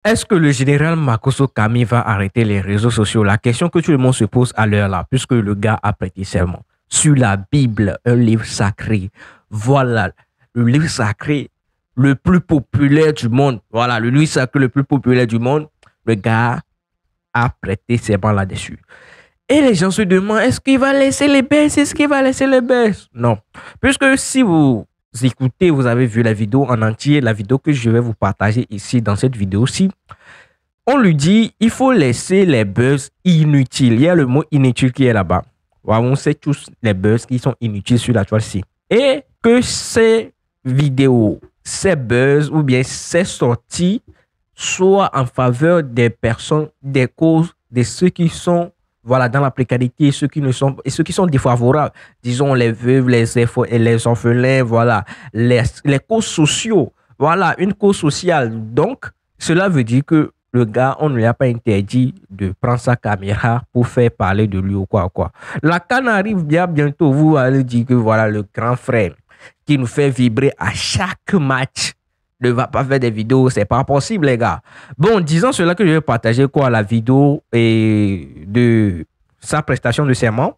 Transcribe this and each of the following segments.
Est-ce que le général Makosso Kami va arrêter les réseaux sociaux? La question que tout le monde se pose à l'heure là, puisque le gars a prêté serment sur la Bible, un livre sacré. Voilà, le livre sacré le plus populaire du monde. Voilà, le livre sacré le plus populaire du monde. Le gars a prêté serment là-dessus. Et les gens se demandent, est-ce qu'il va laisser les baisses? Est-ce qu'il va laisser les baisses? Non. Puisque si vous écoutez, vous avez vu la vidéo en entier, la vidéo que je vais vous partager ici dans cette vidéo-ci, on lui dit, il faut laisser les buzz inutiles. Il y a le mot inutile qui est là-bas. On sait tous les buzz qui sont inutiles sur la toile-ci. Et que ces vidéos, ces buzz ou bien ces sorties soient en faveur des personnes, des causes, de ceux qui sont voilà, dans la précarité, ceux qui ne sont, et ceux qui sont défavorables, disons les veuves, les orphelins, voilà, les causes sociaux, voilà, une cause sociale. Donc, cela veut dire que le gars, on ne lui a pas interdit de prendre sa caméra pour faire parler de lui ou quoi. La canne arrive bien bientôt, vous allez dire que voilà, le grand frère qui nous fait vibrer à chaque match ne va pas faire des vidéos, c'est pas possible, les gars. Bon, disons cela que je vais partager la vidéo de sa prestation de serment.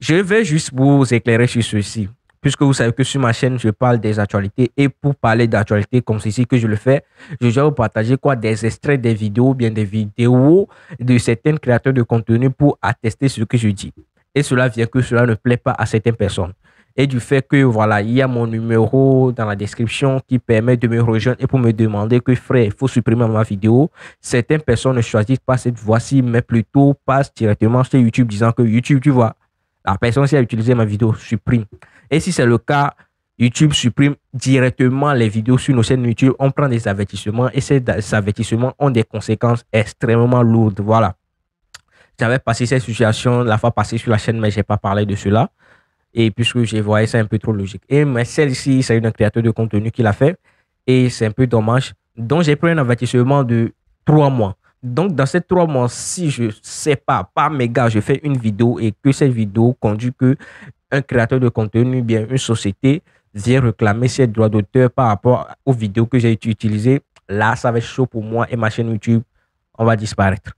Je vais juste vous éclairer sur ceci, puisque vous savez que sur ma chaîne, je parle des actualités et pour parler d'actualités comme ceci que je le fais, je vais vous partager des extraits des vidéos, bien des vidéos de certains créateurs de contenu pour attester ce que je dis. Et cela vient que cela ne plaît pas à certaines personnes. Et du fait que voilà, il y a mon numéro dans la description qui permet de me rejoindre et pour me demander que frère, il faut supprimer ma vidéo. Certaines personnes ne choisissent pas cette voie-ci, mais plutôt passent directement sur YouTube disant que YouTube, tu vois, la personne qui a utilisé ma vidéo supprime. Et si c'est le cas, YouTube supprime directement les vidéos sur nos chaînes YouTube. On prend des avertissements et ces avertissements ont des conséquences extrêmement lourdes. Voilà. J'avais passé cette situation la fois passée sur la chaîne, mais je n'ai pas parlé de cela. Et puisque j'ai voyé ça un peu trop logique. Et mais celle-ci, c'est une créateur de contenu qui l'a fait. Et c'est un peu dommage. Donc, j'ai pris un avertissement de 3 mois. Donc, dans ces 3 mois, si je ne sais pas, par méga, je fais une vidéo et que cette vidéo conduit que un créateur de contenu, bien une société, vient réclamer ses droits d'auteur par rapport aux vidéos que j'ai utilisées, là, ça va être chaud pour moi et ma chaîne YouTube, on va disparaître.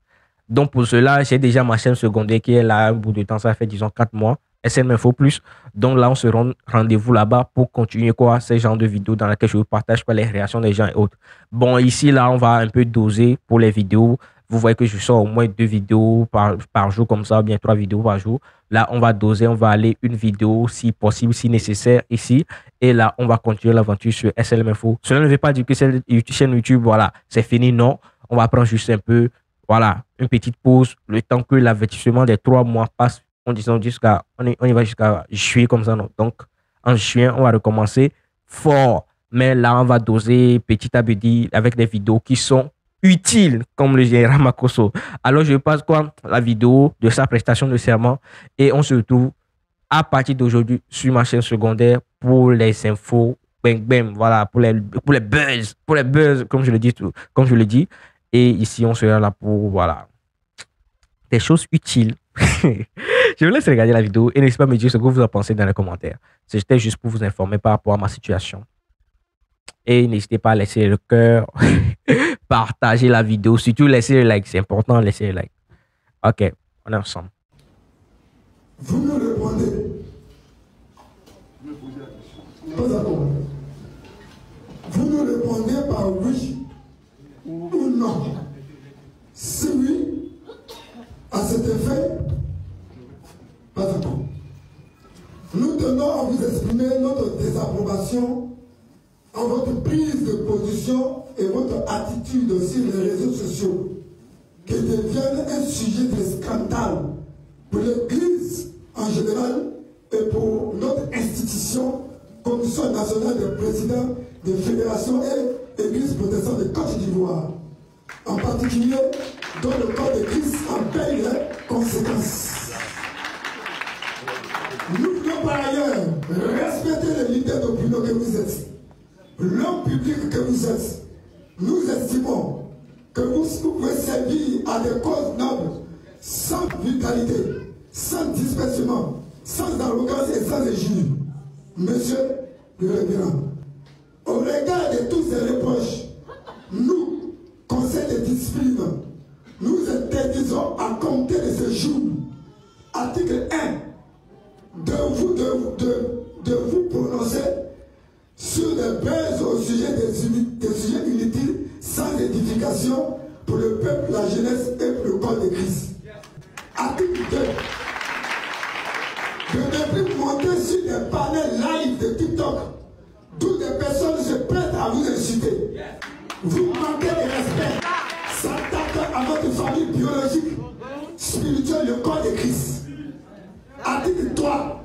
Donc, pour cela, j'ai déjà ma chaîne secondaire qui est là, un bout de temps, ça fait disons 4 mois. SN Info Plus. Donc là, on se rend rendez-vous là-bas pour continuer ce genre de vidéos dans lesquelles je vous partage les réactions des gens et autres. Bon, ici, là, on va un peu doser pour les vidéos. Vous voyez que je sors au moins 2 vidéos par jour comme ça, ou bien 3 vidéos par jour. Là, on va doser, on va aller une vidéo si possible, si nécessaire ici. Et là, on va continuer l'aventure sur SLM Info. Cela ne veut pas dire que cette chaîne YouTube, voilà, c'est fini. Non, on va prendre juste un peu, voilà, une petite pause, le temps que l'avertissement des 3 mois passe. On y va jusqu'à juillet comme ça. Non. Donc, en juin, on va recommencer fort. Mais là, on va doser petit à petit avec des vidéos qui sont utiles, comme le général Makosso. Alors, je passe la vidéo de sa prestation de serment et on se retrouve à partir d'aujourd'hui sur ma chaîne secondaire pour les infos, bang, bang, voilà, pour les buzz, comme je le dis. Et ici, on sera là pour, voilà, des choses utiles. Je vous laisse regarder la vidéo et n'hésitez pas à me dire ce que vous en pensez dans les commentaires. C'était juste pour vous informer par rapport à ma situation. Et n'hésitez pas à laisser le cœur, partager la vidéo, surtout laisser le like. C'est important, laisser le like. Ok, on est ensemble. Vous me répondez. Pas d'accord. Vous me répondez par oui ou non. Si oui, à cet effet, pas d'accord. Nous tenons à vous exprimer notre désapprobation à votre prise de position et votre attitude sur les réseaux sociaux qui deviennent un sujet de scandale pour l'Église en général et pour notre institution, Commission nationale des présidents des fédérations et Églises protestantes de Côte d'Ivoire, en particulier dont le corps de Christ en paye les conséquences. Nous voulons par ailleurs respecter les leaders d'opinion que vous êtes, l'homme public que vous êtes. Nous estimons que vous pouvez servir à des causes nobles, sans vitalité, sans dispersion, sans arrogance et sans injure. Monsieur le révérend, au regard de tous ces reproches, nous conseil de discipline, nous interdisons à compter de ce jour, article 1, de vous prononcer sur des bases au sujet des sujets inutiles sans édification pour le peuple, la jeunesse et pour le corps de Christ. Article 2. De ne plus monter sur des panels live de TikTok d'où des personnes se prêtent à vous insulter. Vous manquez de respect. S'attaque à votre famille biologique, spirituelle, le corps de Christ. Article 3.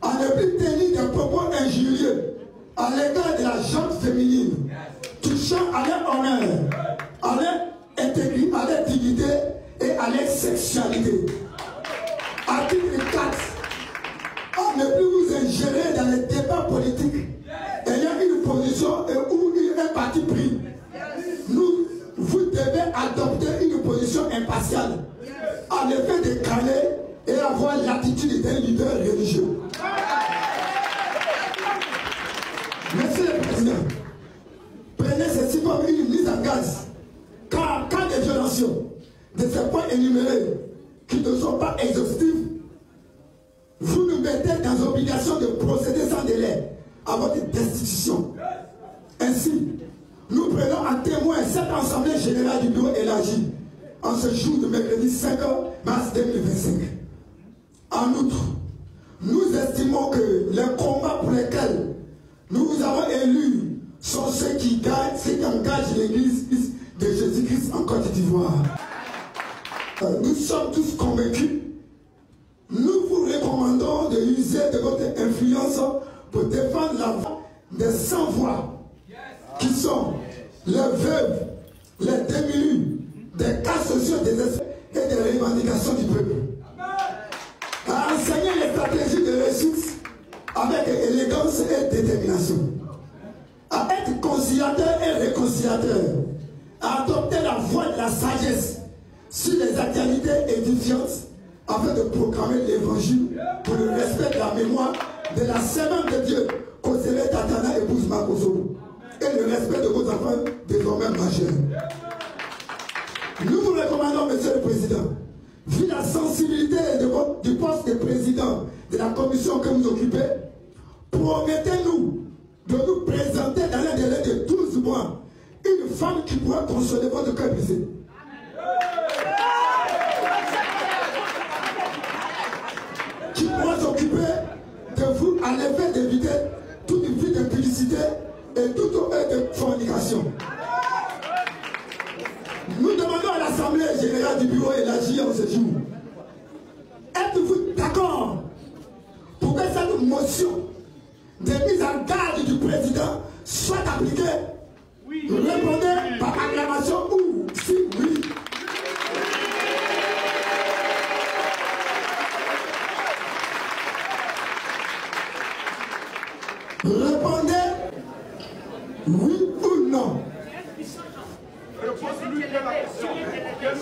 À ne plus tenir des propos injurieux à l'égard de la gente féminine, touchant à leur honneur, à leur intégrité, à leur dignité et à leur sexualité. Article 4. À ne plus vous ingérer dans les débats politiques ayant une position ou un parti pris. Vous devez adopter une position impartiale, en effet décalée et avoir l'attitude d'un leader religieux. Monsieur le Président, prenez ceci comme une mise en garde, car en cas de violation de ces points énumérés qui ne sont pas exhaustifs, vous nous mettez dans l'obligation de procéder sans délai à votre destitution. Ainsi, nous prenons en témoin cette assemblée générale du bureau élargi en ce jour de mercredi 5 mars 2025. En outre, nous estimons que les combats pour lesquels nous vous avons élus sont ceux qui engagent l'Église de Jésus-Christ en Côte d'Ivoire. Nous sommes tous convaincus. Nous vous recommandons de user de votre influence pour défendre la voix des sans-voix qui sont les veuves, les démunis, des cas sociaux désespérés et des revendications du peuple. À enseigner les stratégies de réussite avec élégance et détermination. À être conciliateur et réconciliateur. À adopter la voie de la sagesse sur les actualités édifiantes afin de proclamer l'évangile pour le respect de la mémoire de la servante de Dieu, Kosele Tatana épouse Makoso, et le respect de vos enfants désormais majeurs. Nous vous recommandons, Monsieur le Président, vu la sensibilité du poste de président de la commission que vous occupez, promettez-nous de nous présenter dans un délai de 12 mois une femme qui pourra consoler votre cœur brisé. Qui pourra s'occuper de vous à l'effet d'éviter toute vie de publicité et toute œuvre de fornication. Nous demandons à l'Assemblée générale du bureau élargi en ce jour. Êtes-vous d'accord pour que cette motion de mise en garde du président soit appliquée? Oui. Répondez par acclamation ou si oui. Répondez oui ou non.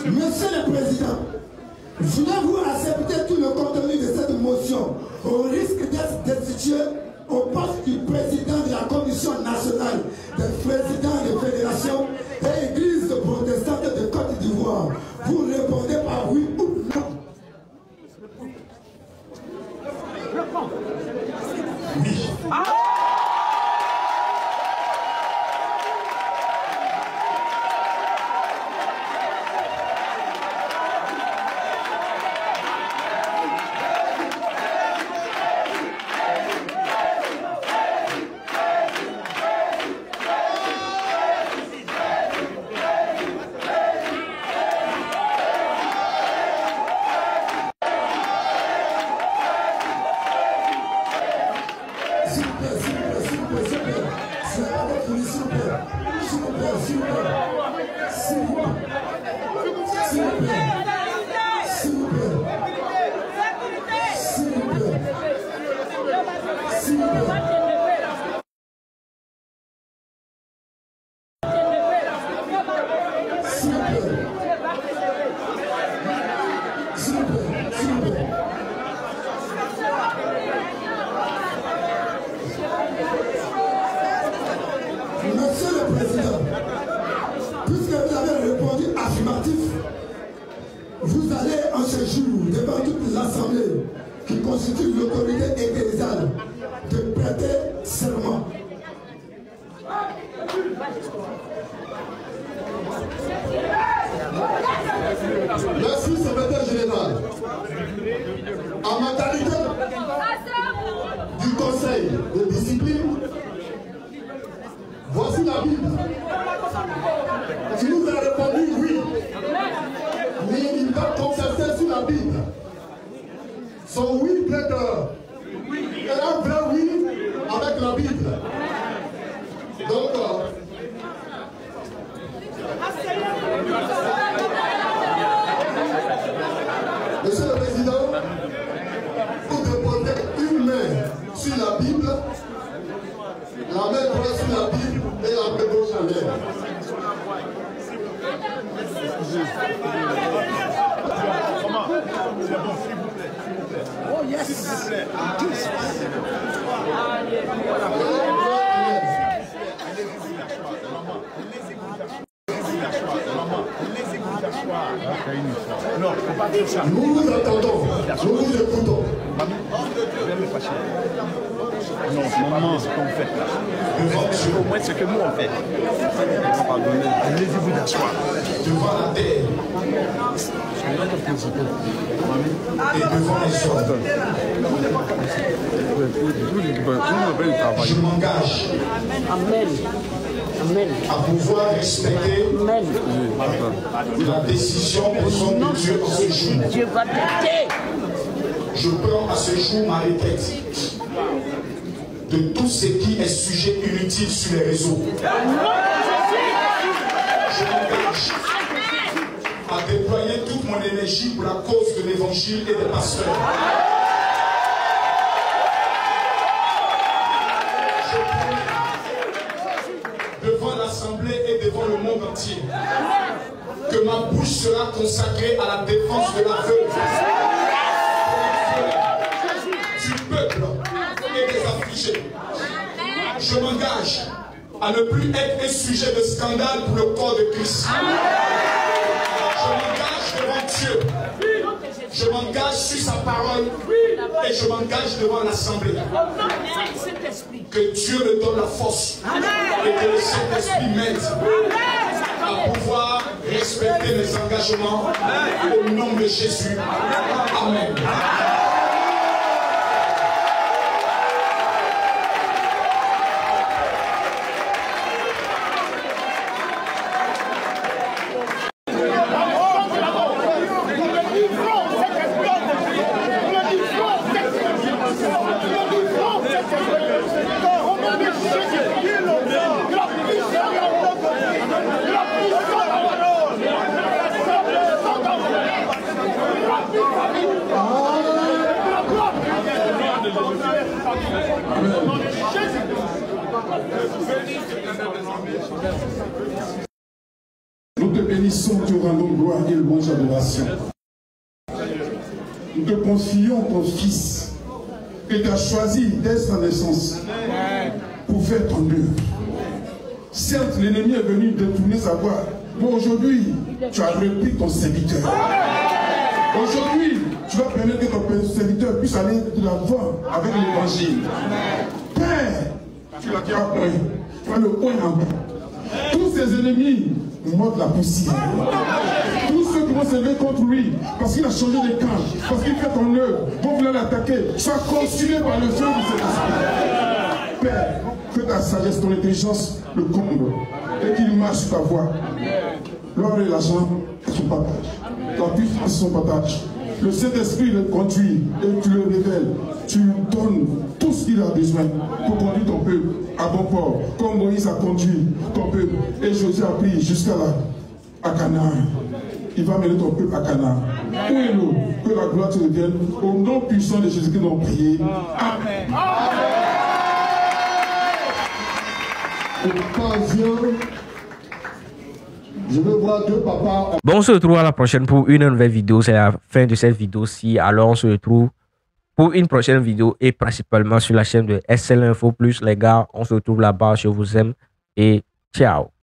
Monsieur le Président, voulez-vous accepter tout le contenu de cette motion au risque d'être destitué au poste du président de la Commission nationale des présidents de fédération et église protestante de Côte d'Ivoire? Vous répondez par oui ou non. Oui. Monsieur le Président, puisque vous avez répondu vous allez en ce jour devant toute l'assemblée qui constitue l'autorité ecclésiale de prêter serment. Merci, secrétaire général. En mentalité du conseil de discipline, voici la Bible. Tu nous as répondu oui, mais il va concerter sur la Bible. Son oui plaide et un vrai oui avec la Bible. Donc, Monsieur le Président, vous déposez une main sur la Bible, la main droite sur la Bible et la main gauche en l'air. Oh yes! Nous vous attendons, nous vous écoutons. Non, maman, ce qu'on fait là. Au moins ce que nous on fait. Laissez-vous d'asseoir. Devant la terre et devant les hommes. Je m'engage à pouvoir respecter la décision des hommes de Dieu en ce jour. Je prends à ce jour ma retraite de tout ce qui est sujet inutile sur les réseaux. Je m'engage à déployer toute mon énergie pour la cause de l'évangile et des pasteurs. Je prends devant l'Assemblée et devant le monde entier que ma bouche sera consacrée à la défense de la veuve, du peuple et des affligés. Je m'engage à ne plus être un sujet de scandale pour le corps de Christ. Je m'engage devant Dieu. Je m'engage sur sa parole et je m'engage devant l'Assemblée. Que Dieu me donne la force et que le Saint-Esprit m'aide à pouvoir respecter mes engagements au nom de Jésus. Amen. Nous te bénissons, te rendons gloire et louange et adoration. Nous te confions ton Fils que tu as choisi dès sa naissance pour faire ton œuvre. Certes, l'ennemi est venu détourner sa voie, mais aujourd'hui, tu as repris ton serviteur. Aujourd'hui, tu vas permettre que ton serviteur puisse aller de l'avant avec l'évangile. Père, tu l'as point. Tu as le point en bas. Tous ses ennemis mordent la poussière. Tous ceux qui vont se lever contre lui, parce qu'il a changé de camp, parce qu'il fait ton œuvre, vont vouloir l'attaquer, soient consumés par le feu de cet esprit. Père, que ta sagesse, ton intelligence le comble et qu'il marche sur ta voie. L'or et l'argent, son partage. La puissance, son partage. Le Saint-Esprit le conduit et tu le révèles. Tu lui donnes tout ce qu'il a besoin pour conduire ton peuple à bon port. Comme Moïse a conduit ton peuple et Josué a pris jusqu'à là, à Canaan. Il va mener ton peuple à Canaan. Où est l'eau? Que la gloire te revienne. Au nom puissant de Jésus-Christ, nous avons prié. Amen. Je veux voir deux papas. Bon, on se retrouve à la prochaine pour une nouvelle vidéo. C'est la fin de cette vidéo-ci. Alors, on se retrouve pour une prochaine vidéo et principalement sur la chaîne de SL Info Plus. Les gars, on se retrouve là-bas. Je vous aime et ciao.